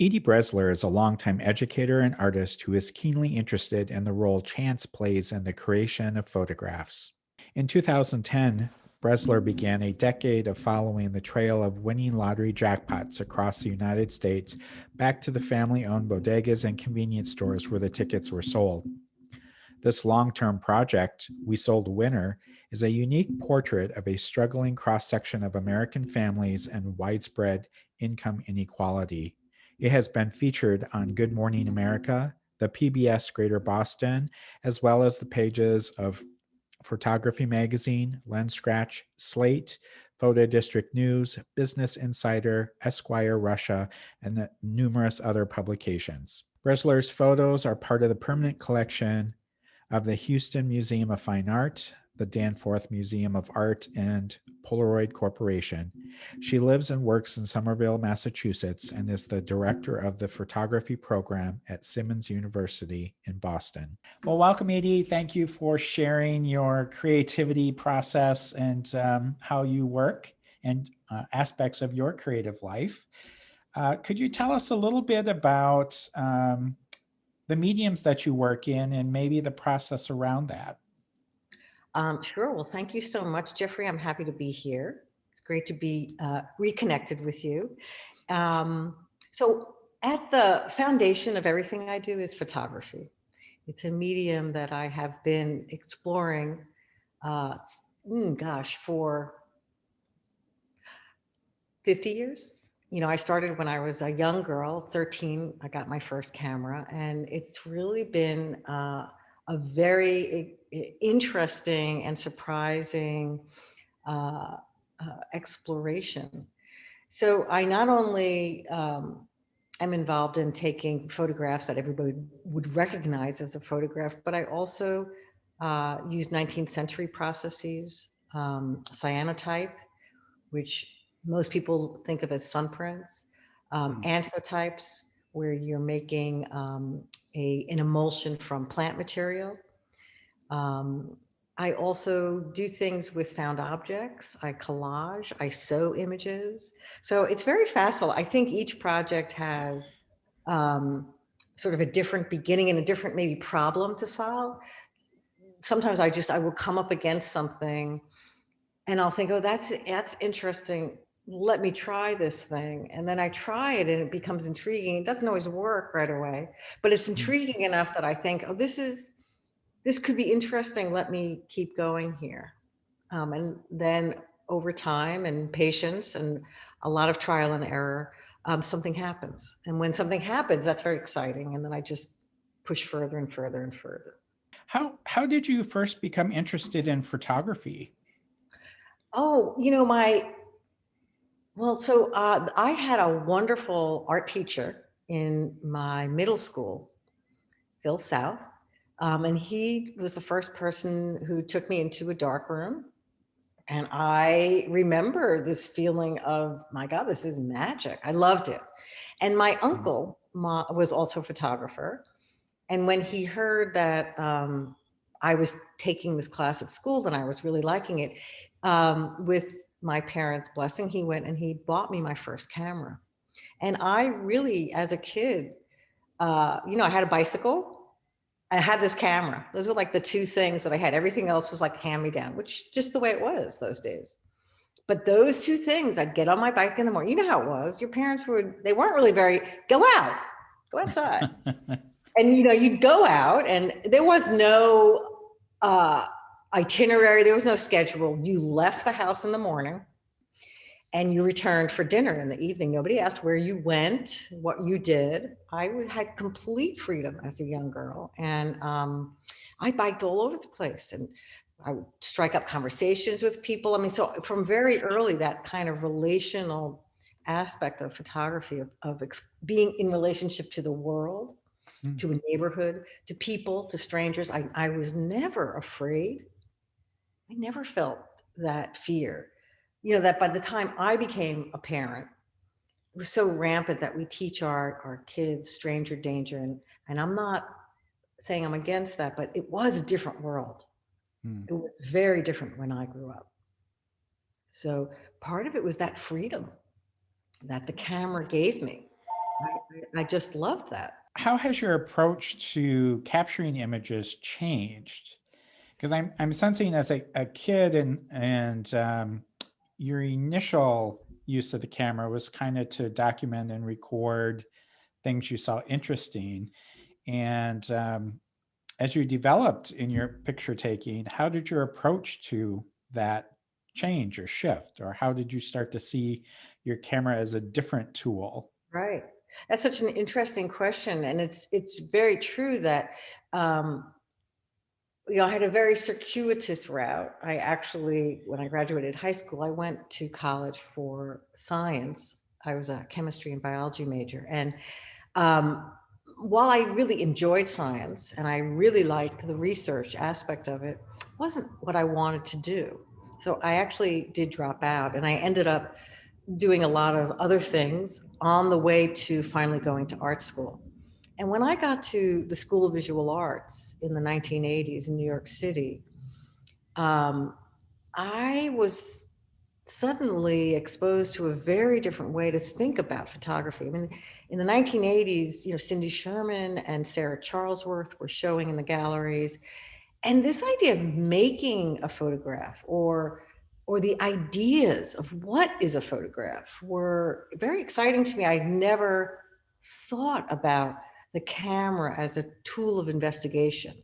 Edie Bresler is a longtime educator and artist who is keenly interested in the role chance plays in the creation of photographs. In 2010, Bresler began a decade of following the trail of winning lottery jackpots across the United States back to the family owned bodegas and convenience stores where the tickets were sold. This long term project, We Sold a Winner, is a unique portrait of a struggling cross section of American families and widespread income inequality. It has been featured on Good Morning America, the PBS Greater Boston, as well as the pages of Photography Magazine, Lens Scratch, Slate, Photo District News, Business Insider, Esquire Russia, and numerous other publications. Bresler's photos are part of the permanent collection of the Houston Museum of Fine Art, the Danforth Museum of Art, and Polaroid Corporation. She lives and works in Somerville, Massachusetts, and is the director of the photography program at Simmons University in Boston. Well, welcome, Edie. Thank you for sharing your creativity process and how you work and aspects of your creative life. Could you tell us a little bit about the mediums that you work in and maybe the process around that? Sure. Well, thank you so much, Jeffrey. I'm happy to be here. It's great to be reconnected with you. So at the foundation of everything I do is photography. It's a medium that I have been exploring, for 50 years. You know, I started when I was a young girl, 13. I got my first camera, and it's really been a very interesting and surprising exploration. So I not only am involved in taking photographs that everybody would recognize as a photograph, but I also use 19th century processes, cyanotype, which most people think of as sunprints, anthotypes, where you're making an emulsion from plant material. I also do things with found objects. I collage, I sew images. So it's very facile. I think each project has sort of a different beginning and a different maybe problem to solve. Sometimes I will come up against something and I'll think, oh, that's interesting. Let me try this thing. And then I try it and it becomes intriguing. It doesn't always work right away, but it's intriguing enough that I think, oh, this could be interesting. Let me keep going here. And then over time and patience and a lot of trial and error, something happens. And when something happens, that's very exciting. And then I just push further and further and further. How did you first become interested in photography? Oh, I had a wonderful art teacher in my middle school, Phil South. And he was the first person who took me into a dark room. And I remember this feeling of, my God, this is magic. I loved it. And my uncle was also a photographer. And when he heard that I was taking this class at school and I was really liking it, with my parents' blessing, he went and he bought me my first camera. And I really, as a kid, I had a bicycle. I had this camera. Those were like the two things that I had. Everything else was like hand me down, which just the way it was those days. But those two things, I'd get on my bike in the morning. You know how it was. Your parents they weren't really go outside. And, you'd go out and there was no itinerary. There was no schedule. You left the house in the morning and you returned for dinner in the evening. Nobody asked where you went, what you did. I had complete freedom as a young girl. And I biked all over the place and I would strike up conversations with people. I mean, so from very early, that kind of relational aspect of photography, of being in relationship to the world, to a neighborhood, to people, to strangers. I was never afraid. I never felt that fear. That by the time I became a parent, it was so rampant that we teach our kids stranger danger. And I'm not saying I'm against that, but it was a different world. It was very different when I grew up. So part of it was that freedom that the camera gave me. I just loved that. How has your approach to capturing images changed? Because I'm sensing as a kid and your initial use of the camera was kind of to document and record things you saw interesting. And as you developed in your picture taking, how did your approach to that change or shift? Or how did you start to see your camera as a different tool? Right. That's such an interesting question, and it's very true that um, I had a very circuitous route. I actually, when I graduated high school, I went to college for science. I was a chemistry and biology major, and um, while I really enjoyed science and I really liked the research aspect of it, wasn't what I wanted to do. So I actually did drop out, and I ended up doing a lot of other things on the way to finally going to art school. And when I got to the School of Visual Arts in the 1980s in New York City, um, I was suddenly exposed to a very different way to think about photography. I mean, in the 1980s, Cindy Sherman and Sarah Charlesworth were showing in the galleries, and this idea of making a photograph or the ideas of what is a photograph were very exciting to me. I never thought about the camera as a tool of investigation.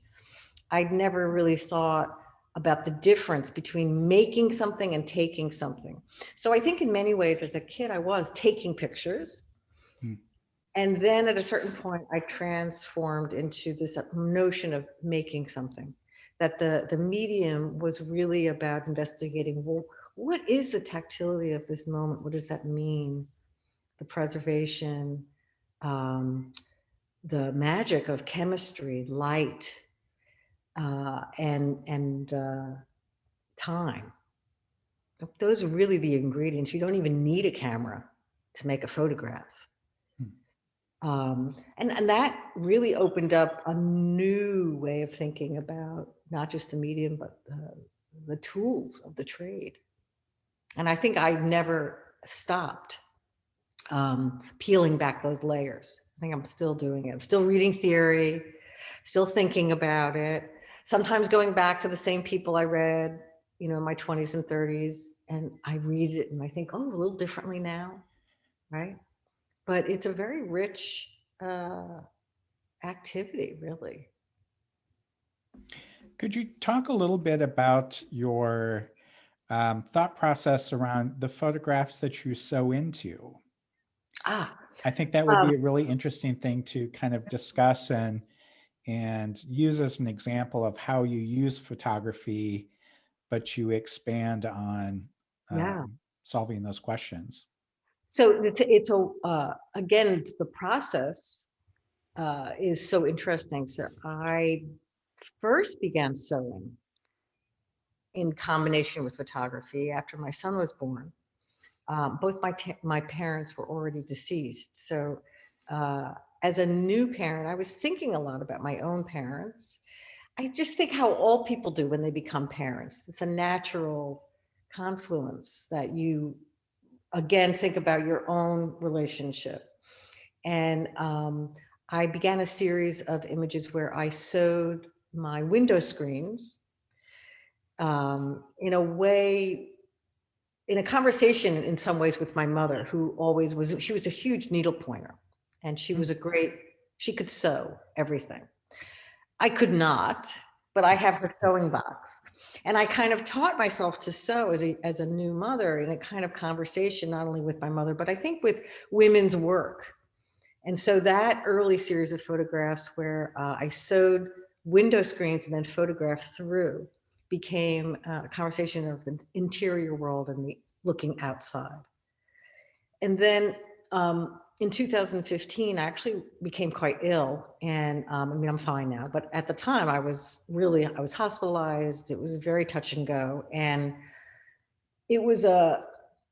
I'd never really thought about the difference between making something and taking something. So I think in many ways as a kid I was taking pictures, Hmm. and then at a certain point, I transformed into this notion of making something, that the medium was really about investigating, well, what is the tactility of this moment? What does that mean? The preservation, um, the magic of chemistry, light, and time. Those are really the ingredients. You don't even need a camera to make a photograph. Hmm. And that really opened up a new way of thinking about not just the medium, but the tools of the trade. And I think I've never stopped peeling back those layers. I think I'm still doing it. I'm still reading theory, still thinking about it, sometimes going back to the same people I read, in my 20s and 30s, and I read it and I think, oh, a little differently now, right? But it's a very rich uh, activity, really. Could you talk a little bit about your thought process around the photographs that you sew into? Ah, I think that would um, be a really interesting thing to kind of discuss and use as an example of how you use photography, but you expand on yeah. solving those questions. So it's a again, it's the process is so interesting. So I first began sewing in combination with photography after my son was born. Both my parents were already deceased, so uh, as a new parent, I was thinking a lot about my own parents. I just think how all people do when they become parents. It's a natural confluence that you again think about your own relationship. And I began a series of images where I sewed my window screens in a way, in a conversation in some ways with my mother, who always was, she was a huge needle pointer, and she Hmm. was a great, she could sew everything. I could not, but I have her sewing box. And I kind of taught myself to sew as a new mother in a kind of conversation, not only with my mother, but I think with women's work. And so that early series of photographs where I sewed window screens and then photographed through became a conversation of the interior world and the looking outside. And then in 2015, I actually became quite ill. And I mean, I'm fine now, but at the time I was hospitalized. It was very touch and go. And it was a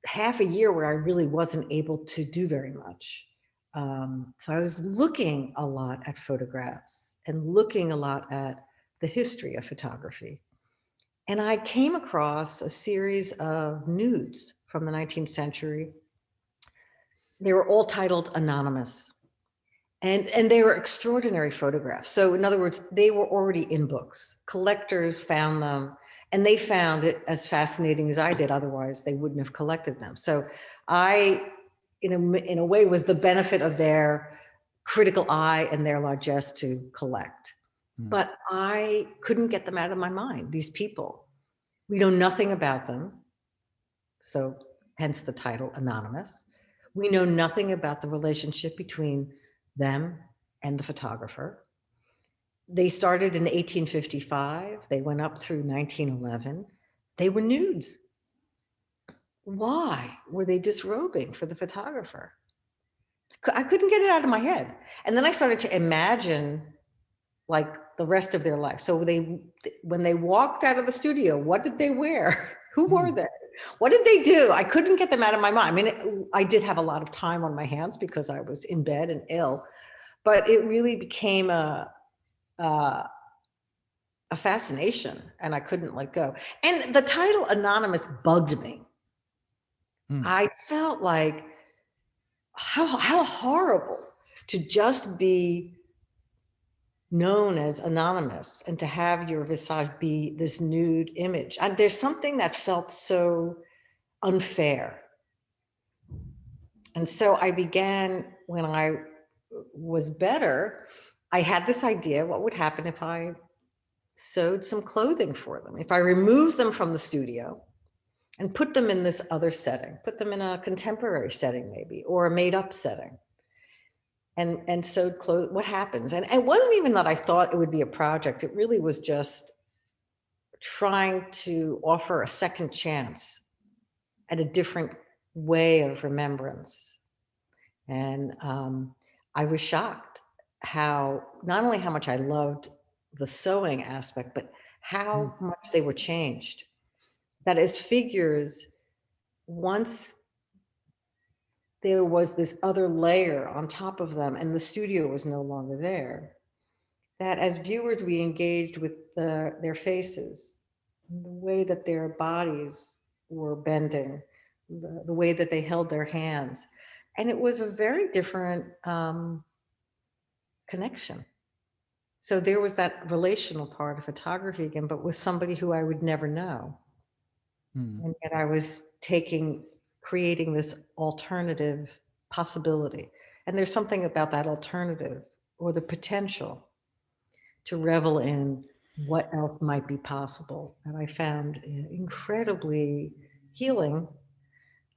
half a year where I really wasn't able to do very much. So I was looking a lot at photographs and looking a lot at the history of photography. And I came across a series of nudes from the 19th century They were all titled Anonymous. And they were extraordinary photographs. So in other words, they were already in books. Collectors found them, and they found it as fascinating as I did. Otherwise, they wouldn't have collected them. So I, in a way, was the benefit of their critical eye and their largesse to collect. But I couldn't get them out of my mind, these people. We know nothing about them. So hence the title Anonymous. We know nothing about the relationship between them and the photographer. They started in 1855. They went up through 1911. They were nudes. Why were they disrobing for the photographer? I couldn't get it out of my head. And then I started to imagine like the rest of their life. So when they walked out of the studio, what did they wear? Who were they? What did they do? I couldn't get them out of my mind. I mean, I did have a lot of time on my hands because I was in bed and ill, but it really became a fascination, and I couldn't let go. And the title Anonymous bugged me. I felt like how horrible to just be known as anonymous and to have your visage be this nude image. And there's something that felt so unfair. And so I began, when I was better, I had this idea, what would happen if I sewed some clothing for them? If I removed them from the studio and put them in this other setting, put them in a contemporary setting maybe, or a made up setting, and sewed clothes, what happens? And it wasn't even that I thought it would be a project. It really was just trying to offer a second chance at a different way of remembrance. And I was shocked not only how much I loved the sewing aspect, but how much they were changed. That as figures, once there was this other layer on top of them and the studio was no longer there, that as viewers, we engaged with their faces, the way that their bodies were bending, the way that they held their hands. And it was a very different connection. So there was that relational part of photography again, but with somebody who I would never know. And yet I was creating this alternative possibility. And there's something about that alternative or the potential to revel in what else might be possible that I found incredibly healing.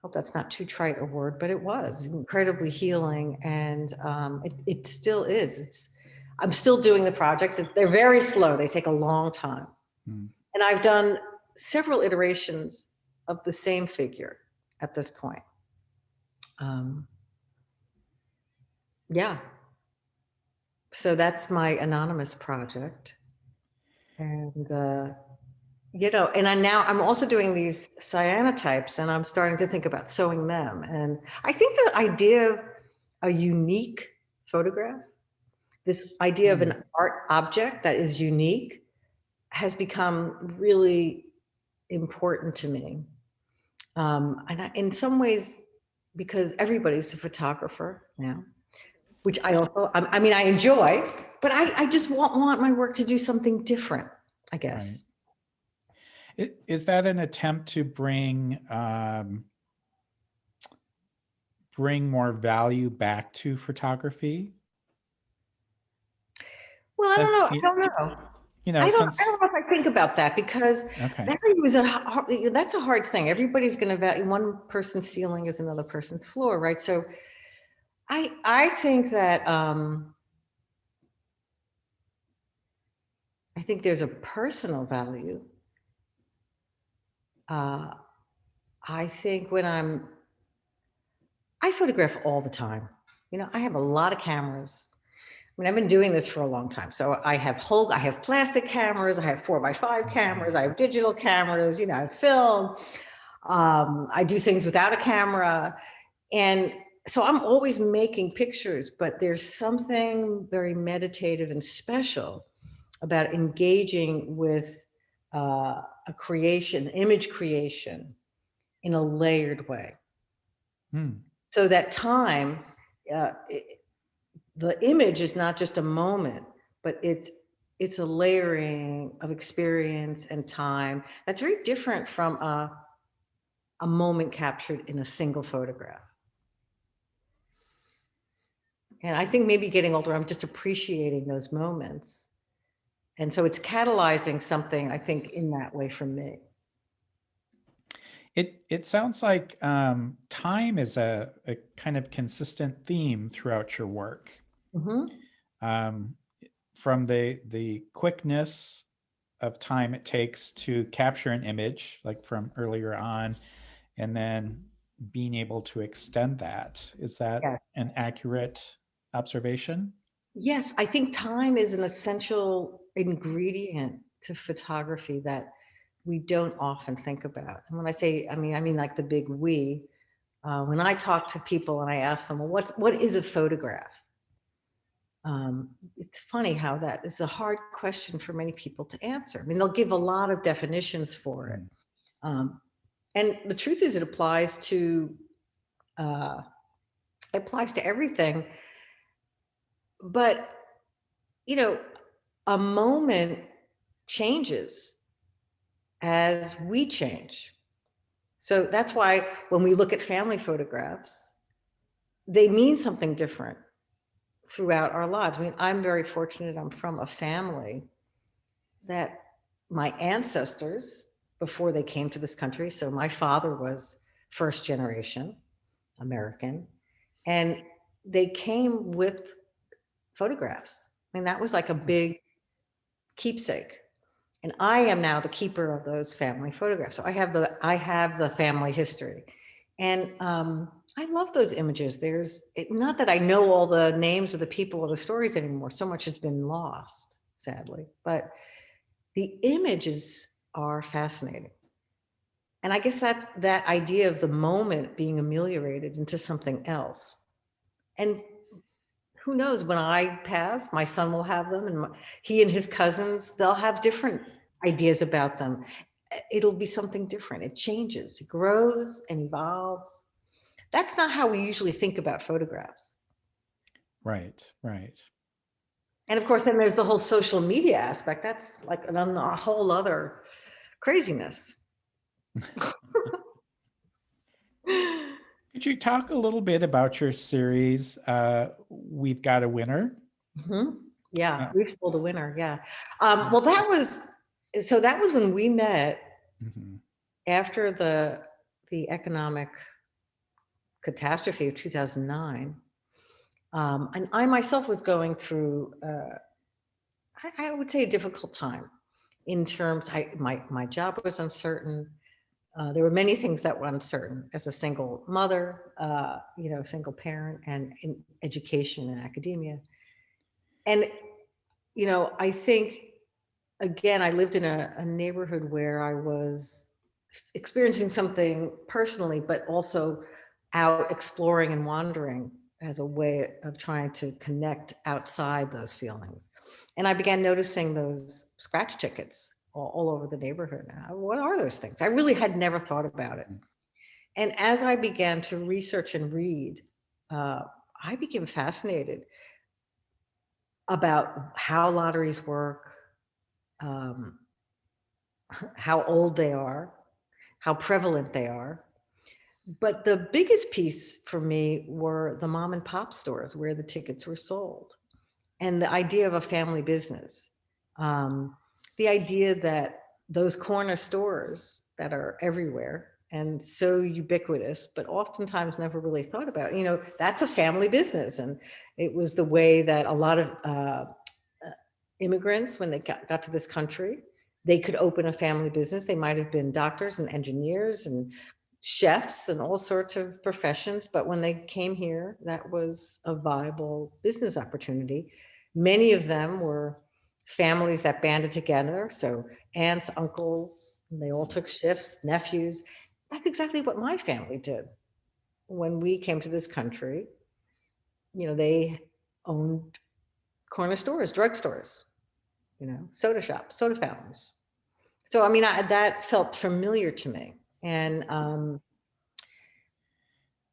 Hope that's not too trite a word, but it was incredibly healing. And it still is. I'm still doing the projects. They're very slow. They take a long time. And I've done several iterations of the same figure at this point. Yeah. So that's my anonymous project. And, and I'm also doing these cyanotypes, and I'm starting to think about sewing them. And I think the idea of a unique photograph, this idea of an art object that is unique, has become really important to me. And in some ways, because everybody's a photographer now, which I enjoy, but I just want my work to do something different, I guess. Right. Is that an attempt to bring more value back to photography? Well, I don't know. I don't know. I don't know if I think about that, because value is that's a hard thing. Everybody's going to value, one person's ceiling is another person's floor, right? So I think that I think there's a personal value. I think I photograph all the time. I have a lot of cameras. I mean, I've been doing this for a long time. So I have plastic cameras, I have 4x5 cameras, I have digital cameras, I have film. I do things without a camera. And so I'm always making pictures, but there's something very meditative and special about engaging with a image creation in a layered way. So that time, the image is not just a moment, but it's a layering of experience and time that's very different from a moment captured in a single photograph. And I think maybe getting older, I'm just appreciating those moments. And so it's catalyzing something, I think, in that way for me. It sounds like time is a kind of consistent theme throughout your work. Mm-hmm. Um, from the quickness of time it takes to capture an image, like from earlier on, and then being able to extend that. Is that Yeah. an accurate observation? Yes, I think time is an essential ingredient to photography that we don't often think about. And when I say, I mean like the big we. When I talk to people and I ask them, well, what is a photograph? It's funny how that is a hard question for many people to answer. I mean, they'll give a lot of definitions for it. Mm. Um, and the truth is, uh, it applies to everything. But, you know, a moment changes as we change. So that's why when we look at family photographs, they mean something different throughout our lives. I mean, I'm very fortunate. I'm from a family that my ancestors, before they came to this country, so my father was first generation American, and they came with photographs. I mean, that was like a big keepsake. And I am now the keeper of those family photographs. So I have the family history. And I love those images. Not that I know all the names of the people or the stories anymore. So much has been lost, sadly. But the images are fascinating. And I guess that idea of the moment being ameliorated into something else. And who knows, when I pass, my son will have them, and he and his cousins, they'll have different ideas about them. It'll be something different. It changes, it grows and evolves. That's not how we usually think about photographs. Right, right. And of course, then there's the whole social media aspect. That's like a whole other craziness. Could you talk a little bit about your series, We've Got a Winner? Mhm. Yeah, Uh, we've sold a winner. Yeah. Well, that was when we met mhm. after the economic catastrophe of 2009. And I myself was going through, I would say, a difficult time in terms, my job was uncertain. There were many things that were uncertain as a single mother, single parent, and in education and academia. And, I think, again, I lived in a neighborhood where I was experiencing something personally, but also out exploring and wandering as a way of trying to connect outside those feelings. And I began noticing those scratch tickets all over the neighborhood. What are those things? I really had never thought about it. And as I began to research and read, uh, I became fascinated about how lotteries work, um, how old they are, how prevalent they are. But the biggest piece for me were the mom and pop stores where the tickets were sold, and the idea of a family business. Um, the idea that those corner stores that are everywhere and so ubiquitous, but oftentimes never really thought about, that's a family business. And it was the way that a lot of immigrants, when they got to this country, they could open a family business. They might have been doctors and engineers and chefs and all sorts of professions, but when they came here, that was a viable business opportunity. Many of them were families that banded together, so aunts, uncles, they all took shifts, nephews. That's exactly what my family did when we came to this country. They owned corner stores, drugstores, soda shops, soda fountains. So, that felt familiar to me. And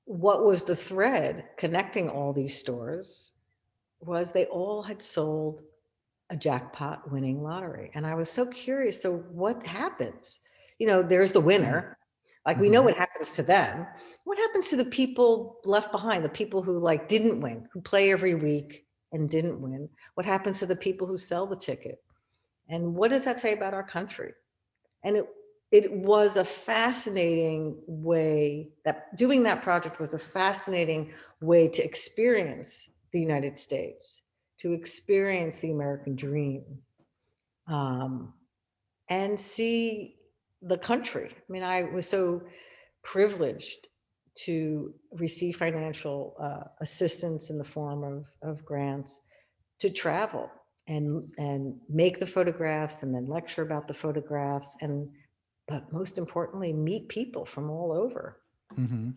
what was the thread connecting all these stores was they all had sold a jackpot winning lottery. And I was so curious. So what happens? There's the winner. Like we know Mm-hmm. what happens to them. What happens to the people left behind, the people who like didn't win, who play every week and didn't win? What happens to the people who sell the ticket? And what does that say about our country? And it was a fascinating way that doing that project was a fascinating way to experience the United States, to experience the American dream, um, and see the country. I mean, I was so privileged to receive financial assistance in the form of grants to travel and make the photographs and then lecture about the photographs, and but most importantly meet people from all over Mm-hmm.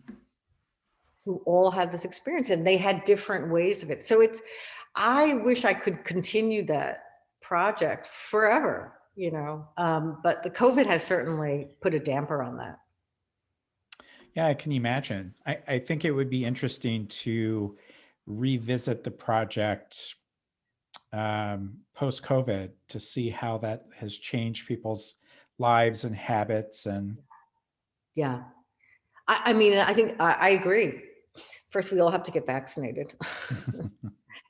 who all had this experience, and they had different ways of it. So I wish I could continue that project forever, but the COVID has certainly put a damper on that. Yeah, I can imagine. I think it would be interesting to revisit the project post COVID to see how that has changed people's lives and habits. And Yeah, I mean, I think I agree. First, we all have to get vaccinated.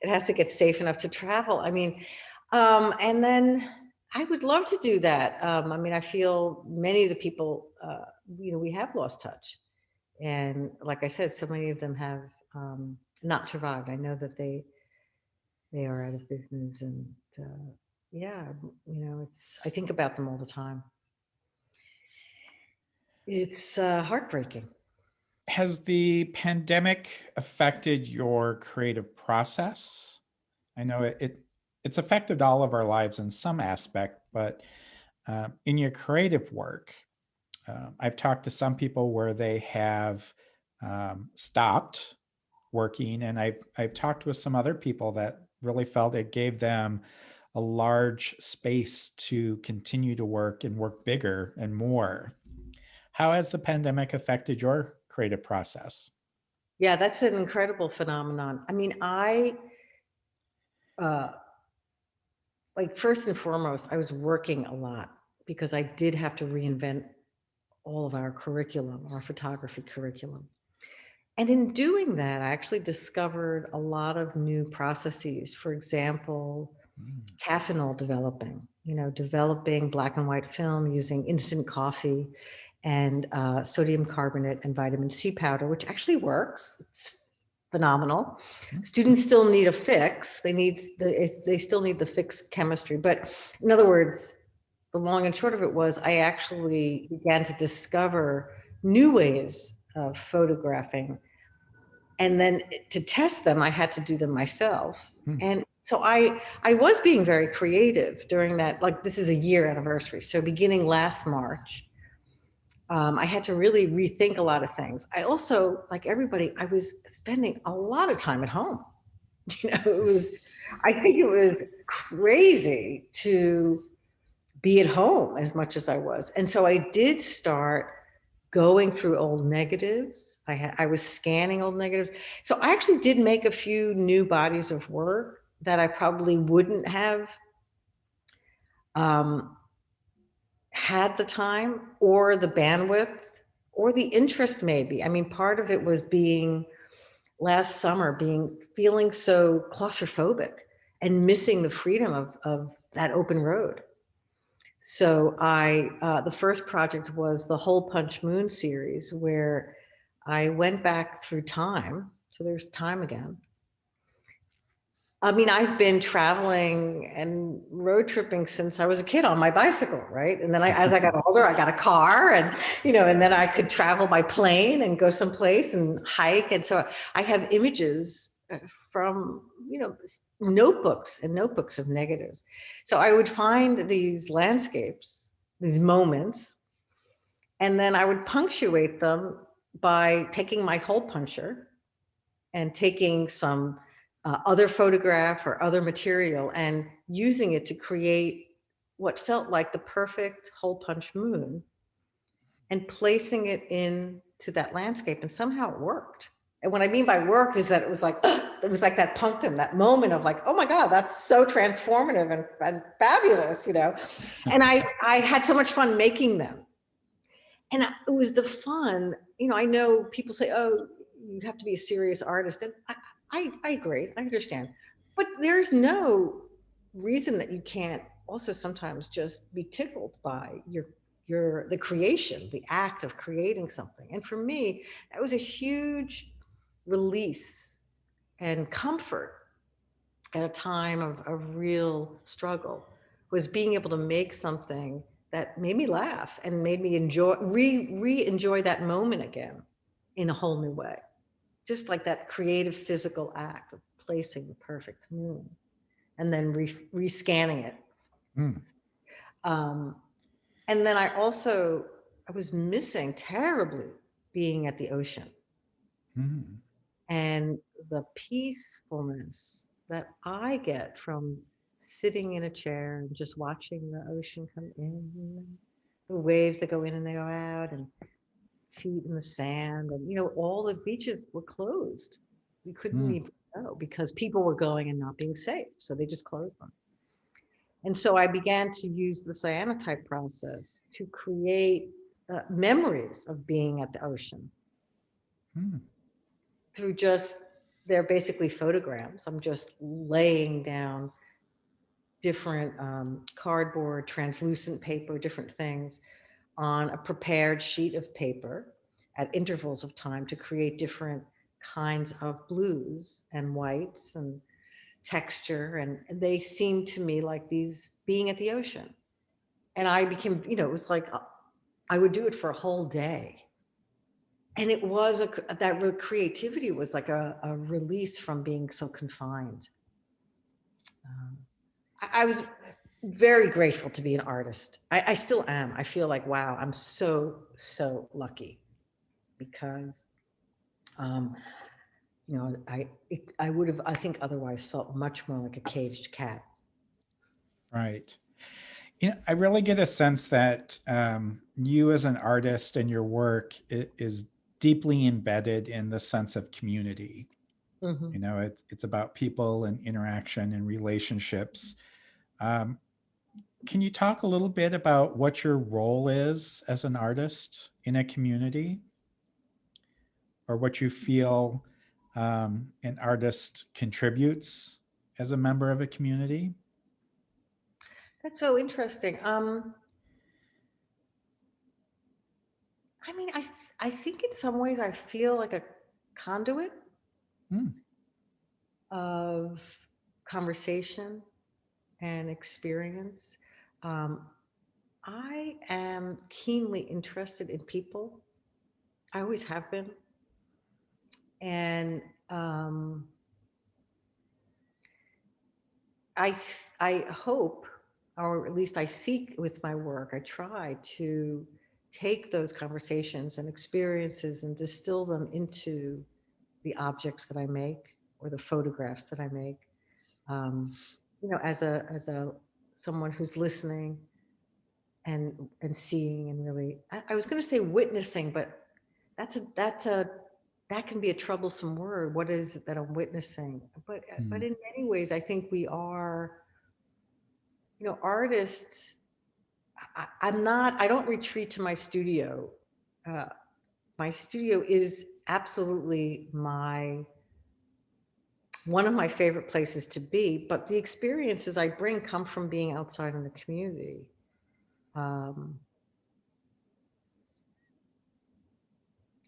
It has to get safe enough to travel. I mean, and then I would love to do that. I mean, I feel many of the people, we have lost touch. And like I said, so many of them have not survived. I know that they are out of business, and yeah, I think about them all the time. It's heartbreaking. has the pandemic affected your creative process? I know it's affected all of our lives in some aspect, but in your creative work, I've talked to some people where they have stopped working, and I've talked with some other people that really felt it gave them a large space to continue to work and work bigger and more. How has the pandemic affected your creative process? Yeah, that's an incredible phenomenon. I mean, uh, like first and foremost, I was working a lot because I did have to reinvent all of our curriculum, our photography curriculum. And in doing that, I actually discovered a lot of new processes. For example, Mm. caffeinol developing, developing black and white film using instant coffee and sodium carbonate and vitamin C powder, which actually works. It's phenomenal. Students still need a fix. They still need the fixed chemistry. But in other words, the long and short of it was I actually began to discover new ways of photographing. And then to test them, I had to do them myself. Mm. And so I was being very creative during that, like this is a year anniversary. So beginning last March, I had to really rethink a lot of things. I also, like everybody, I was spending a lot of time at home. I think it was crazy to be at home as much as I was. And so I did start going through old negatives. I was scanning old negatives. So I actually did make a few new bodies of work that I probably wouldn't have um, had the time or the bandwidth or the interest maybe. I mean, part of it was being last summer, feeling so claustrophobic and missing the freedom of that open road. So the first project was the Hole Punch Moon series, where I went back through time. So there's time again. I mean, I've been traveling and road tripping since I was a kid on my bicycle, right? And then as I got older, I got a car, and then I could travel by plane and go someplace and hike. And so I have images from, notebooks and notebooks of negatives. So I would find these landscapes, these moments, and then I would punctuate them by taking my hole puncher and taking some other photograph or other material and using it to create what felt like the perfect hole punch moon and placing it in to that landscape, and somehow it worked. And what I mean by worked is that it was like that punctum, that moment of like, oh my God, that's so transformative and fabulous, you know. And I had so much fun making them. And it was the fun, you know. I know people say, oh, you have to be a serious artist. And I agree, I understand. But there's no reason that you can't also sometimes just be tickled by the creation, the act of creating something. And for me, that was a huge release and comfort at a time of real struggle, was being able to make something that made me laugh and made me re-enjoy that moment again in a whole new way. Just like that creative physical act of placing the perfect moon and then re-scanning it. Mm. Um, and then I was missing terribly being at the ocean. Mm. And the peacefulness that I get from sitting in a chair and just watching the ocean come in, the waves that go in and they go out, and feet in the sand. And, you know, all the beaches were closed. We couldn't Mm. even go because people were going and not being safe. So they just closed them. And so I began to use the cyanotype process to create memories of being at the ocean. Mm. Through they're basically photograms. I'm just laying down different cardboard, translucent paper, different things on a prepared sheet of paper at intervals of time to create different kinds of blues and whites and texture. And they seemed to me like these being at the ocean. And I became, you know, it was like I would do it for a whole day. And it was that creativity was like a release from being so confined. Um, I was very grateful to be an artist. I still am. I feel like, wow, I'm so lucky because, um, you know, I would have, I think otherwise felt much more like a caged cat. Right. You know, I really get a sense that you as an artist and your work is deeply embedded in the sense of community. Mm-hmm. You know, it's about people and interaction and relationships. Um, can you talk a little bit about what your role is as an artist in a community, or what you feel an artist contributes as a member of a community? That's so interesting. I mean, I think in some ways I feel like a conduit Mm. of conversation and experience. Um, I am keenly interested in people. I always have been. And I hope, or at least I seek with my work, I try to take those conversations and experiences and distill them into the objects that I make or the photographs that I make. Um, you know, as a someone who's listening and seeing and really, I was going to say witnessing, but that can be a troublesome word. What is it that I'm witnessing? But Mm. in many ways, I think we are, you know, artists. I don't retreat to my studio. Uh, my studio is absolutely one of my favorite places to be, but the experiences I bring come from being outside in the community. Um,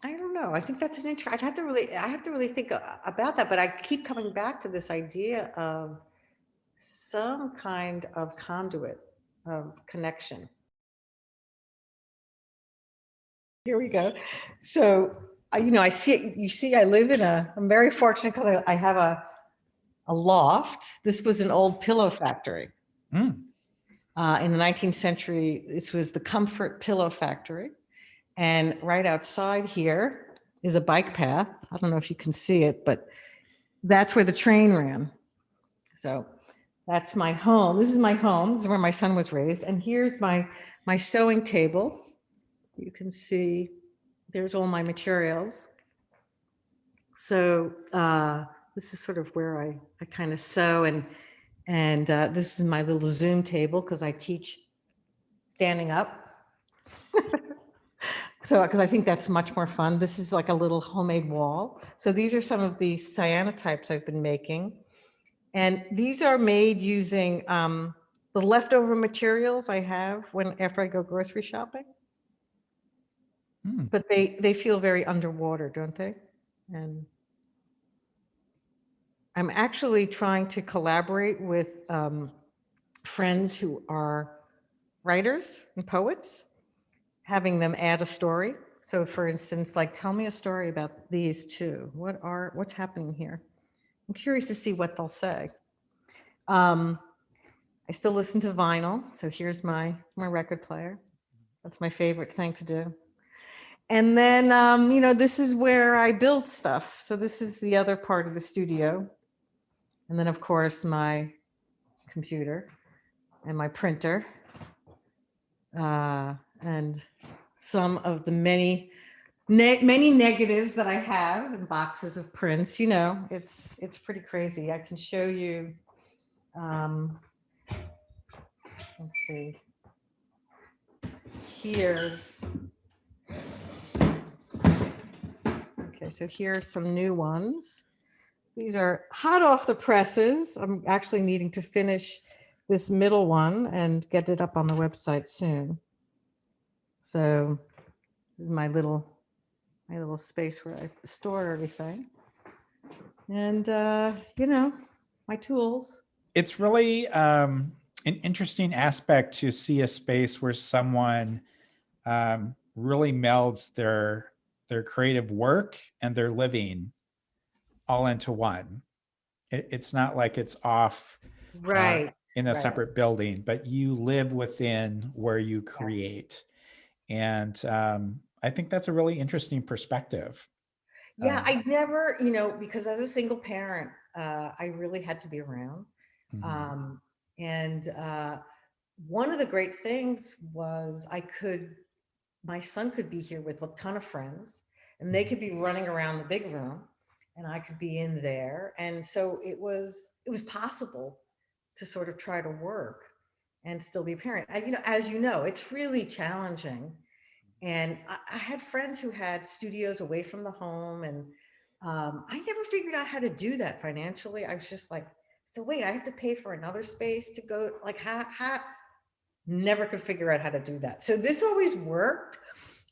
I don't know. I think that's an I'd have to really, I have to really think about that. But I keep coming back to this idea of some kind of conduit of connection. Here we go. So, you know, I see. You see, I live in I'm very fortunate because I have a loft. This was an old pillow factory. Mm. In the 19th century, this was the Comfort Pillow Factory. And right outside here is a bike path. I don't know if you can see it, but that's where the train ran. So that's my home. This is my home. This is where my son was raised. And here's my sewing table. You can see there's all my materials. So this is sort of where I kind of sew, and this is my little Zoom table because I teach standing up. So, because I think that's much more fun. This is like a little homemade wall. So these are some of the cyanotypes I've been making. And these are made using the leftover materials I have after I go grocery shopping. But they feel very underwater, don't they? And I'm actually trying to collaborate with friends who are writers and poets, having them add a story. So for instance, like, tell me a story about these two. What's happening here? I'm curious to see what they'll say. I still listen to vinyl. So here's my record player. That's my favorite thing to do. And then, this is where I build stuff. So this is the other part of the studio. And then of course, my computer and my printer, and some of the many negatives that I have and boxes of prints. It's pretty crazy. I can show you. Let's see. Okay, so here are some new ones. These are hot off the presses. I'm actually needing to finish this middle one and get it up on the website soon. So this is my little space where I store everything. And, my tools. It's really an interesting aspect to see a space where someone really melds their creative work and their living all into one. It's not like it's off Right. in a Right. separate building, but you live within where you Yes. create. And I think that's a really interesting perspective. Yeah, I never, because as a single parent, I really had to be around. Mhm. And one of the great things was my son could be here with a ton of friends, and they could be running around the big room, and I could be in there. And so it was possible to sort of try to work and still be a parent. As you know, it's really challenging. And I had friends who had studios away from the home, and I never figured out how to do that financially. I was just like, so wait, I have to pay for another space to go, like, how never could figure out how to do that. So this always worked.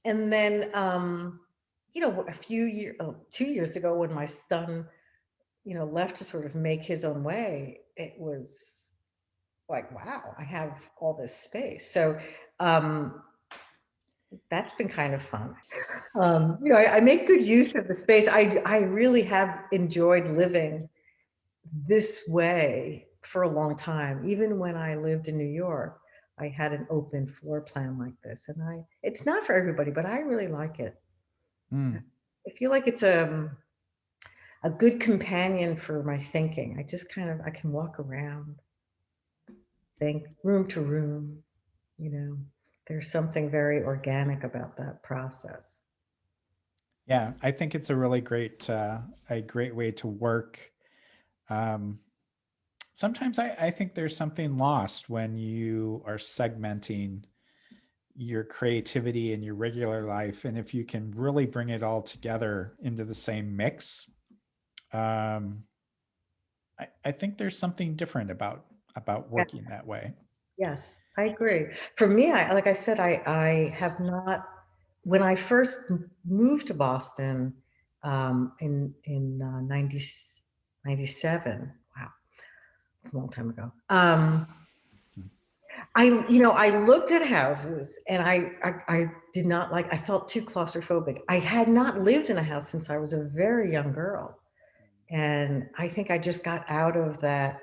And then, a few years, 2 years ago, when my son, left to sort of make his own way, it was like, wow, I have all this space. So that's been kind of fun. I make good use of the space. I really have enjoyed living this way for a long time. Even when I lived in New York, I had an open floor plan like this, and it's not for everybody, but I really like it. Mm. I feel like it's a good companion for my thinking. I just I can walk around, think room to room, there's something very organic about that process. Yeah, I think it's a really great way to work. Um, Sometimes I think there's something lost when you are segmenting your creativity and your regular life, and if you can really bring it all together into the same mix, um, I think there's something different about Yeah. working that way. Yes, I agree. For me, like I said, I have not. When I first moved to Boston in 97, wow, it's a long time ago. I looked at houses, and I did not like. I felt too claustrophobic. I had not lived in a house since I was a very young girl, and I think I just got out of that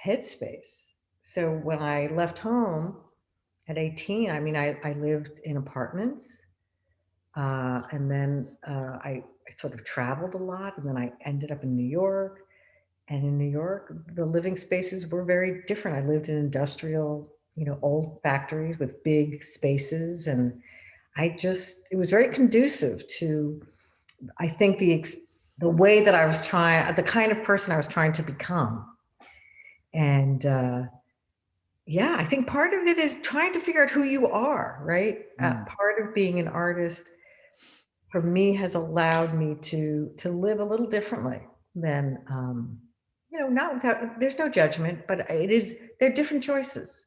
headspace. So when I left home at 18, I lived in apartments, and then I sort of traveled a lot, and then I ended up in New York. And in New York, the living spaces were very different. I lived in industrial, old factories with big spaces, and it was very conducive to, I think, the way that I was trying, the kind of person I was trying to become. And yeah, I think part of it is trying to figure out who you are, right? Mm. Part of being an artist for me has allowed me to live a little differently than, not without, there's no judgment, but they're different choices.